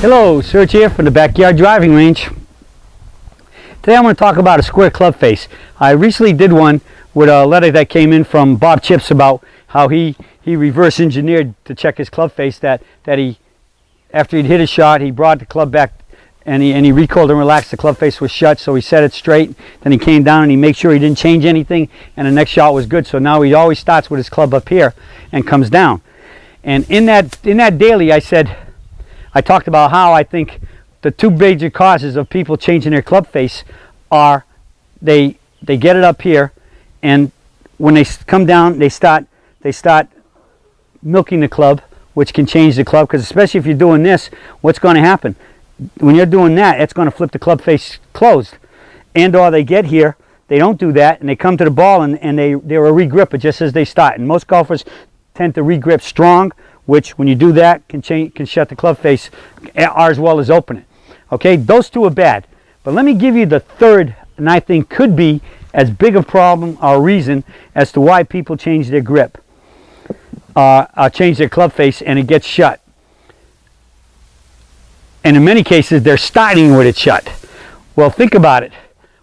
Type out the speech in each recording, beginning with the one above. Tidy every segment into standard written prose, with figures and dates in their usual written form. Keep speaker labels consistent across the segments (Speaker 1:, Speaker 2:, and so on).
Speaker 1: Hello, Serge here from the Backyard Driving Range. Today I'm going to talk about a square club face. I recently did one with a letter that came in from Bob Chips about how he reverse engineered to check his club face, that he, after he'd hit a shot, he brought the club back and he recoiled and relaxed. The club face was shut, so he set it straight. Then he came down and he made sure he didn't change anything, and the next shot was good. So now he always starts with his club up here and comes down. And in that daily, I talked about how I think the two major causes of people changing their club face are they get it up here, and when they come down, they start milking the club, which can change the club, because especially if you're doing this, what's going to happen? When you're doing that, it's going to flip the club face closed. And or they get here, they don't do that, and they come to the ball and they're a regripper just as they start. And most golfers tend to regrip strong, which when you do that can shut the club face as well as open it. Okay, those two are bad. But let me give you the third, and I think could be as big a problem or reason as to why people change their grip, change their club face, and it gets shut. And in many cases, they're starting with it shut. Well, think about it.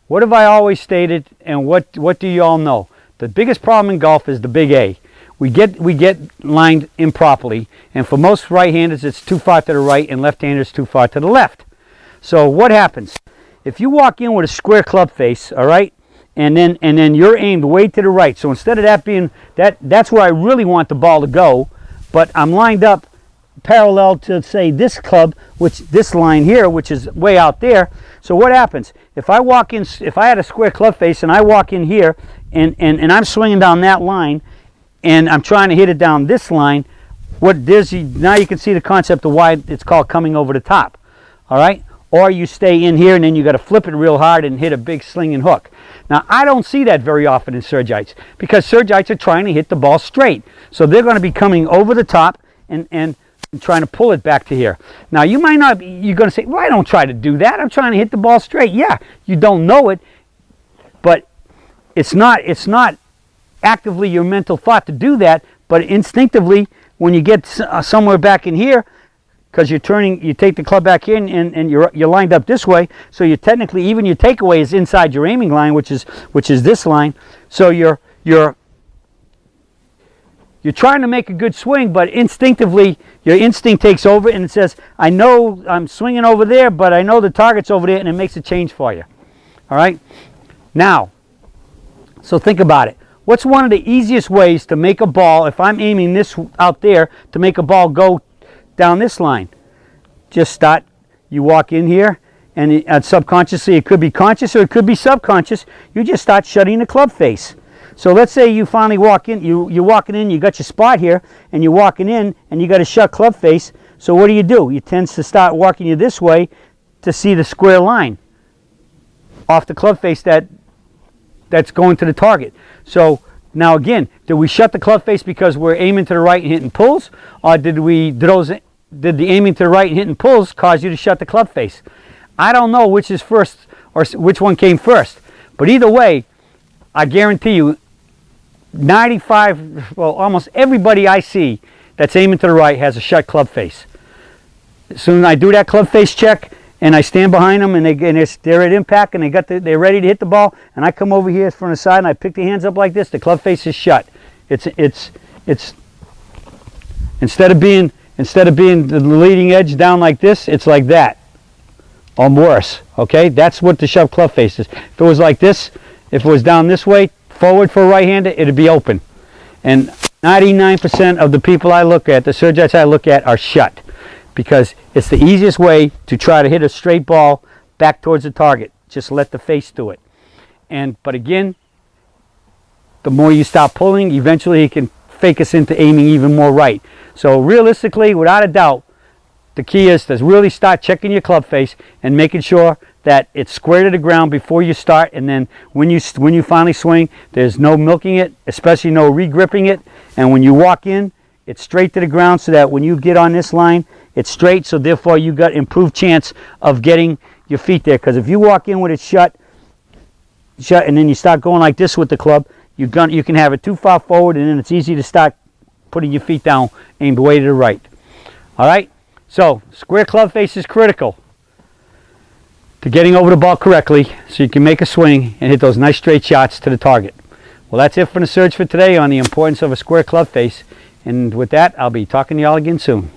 Speaker 1: What have I always stated, and what do you all know? The biggest problem in golf is the big A. We get lined improperly, and for most right-handers, it's too far to the right, and left-handers too far to the left. So what happens? If you walk in with a square club face, all right, and then you're aimed way to the right, so instead of that being that's where I really want the ball to go, but I'm lined up parallel to, say, this club, this line here, which is way out there. So what happens? If I walk in, if I had a square club face and I walk in here and I'm swinging down that line and I'm trying to hit it down this line, now you can see the concept of why it's called coming over the top. All right? Or you stay in here and then you got to flip it real hard and hit a big sling and hook. Now, I don't see that very often in Sergites, because Sergites are trying to hit the ball straight. So they're going to be coming over the top and trying to pull it back to here. Now, you might not, you're going to say, well, I don't try to do that. I'm trying to hit the ball straight. Yeah, you don't know it, but it's not actively your mental thought to do that, but instinctively, when you get somewhere back in here, because you take the club back in and you're lined up this way, so you technically, even your takeaway is inside your aiming line, which is this line. So you're trying to make a good swing, but instinctively your instinct takes over and it says, I know I'm swinging over there, but I know the target's over there, and it makes a change for you. All right? Now, so think about it. What's one of the easiest ways to make a ball, if I'm aiming this out there, to make a ball go down this line? Just you walk in here, and subconsciously, it could be conscious or it could be subconscious, you just start shutting the club face. So let's say you finally walk in, you're walking in, you got your spot here, and you're walking in, and you got a shut club face. So what do? You tend to start walking you this way to see the square line off the club face that's going to the target. So now again, did we shut the club face because we're aiming to the right and hitting pulls, or did the aiming to the right and hitting pulls cause you to shut the club face? I don't know which is first or which one came first, but either way, I guarantee you, almost everybody I see that's aiming to the right has a shut club face. As soon as I do that club face check and I stand behind them and they're at impact and they're ready to hit the ball, and I come over here from the side and I pick the hands up like this, the club face is shut. It's instead of being the leading edge down like this, it's like that, or worse. Okay, that's what the shut club face is. If it was like this, if it was down this way, forward for a right-hander, it'd be open. And 99% of the people I look at, the Sergites I look at, are shut, because it's the easiest way to try to hit a straight ball back towards the target. Just let the face do it. But again, the more you stop pulling, eventually he can fake us into aiming even more right. So realistically, without a doubt, the key is to really start checking your club face and making sure that it's square to the ground before you start, and then when you finally swing, there's no milking it, especially no re-gripping it, and when you walk in, it's straight to the ground, so that when you get on this line, it's straight, so therefore you got improved chance of getting your feet there. Because if you walk in with it shut, and then you start going like this with the club, you can have it too far forward, and then it's easy to start putting your feet down aimed way to the right. All right? So, square club face is critical to getting over the ball correctly so you can make a swing and hit those nice straight shots to the target. Well, that's it for the Surge for today on the importance of a square club face. And with that, I'll be talking to y'all again soon.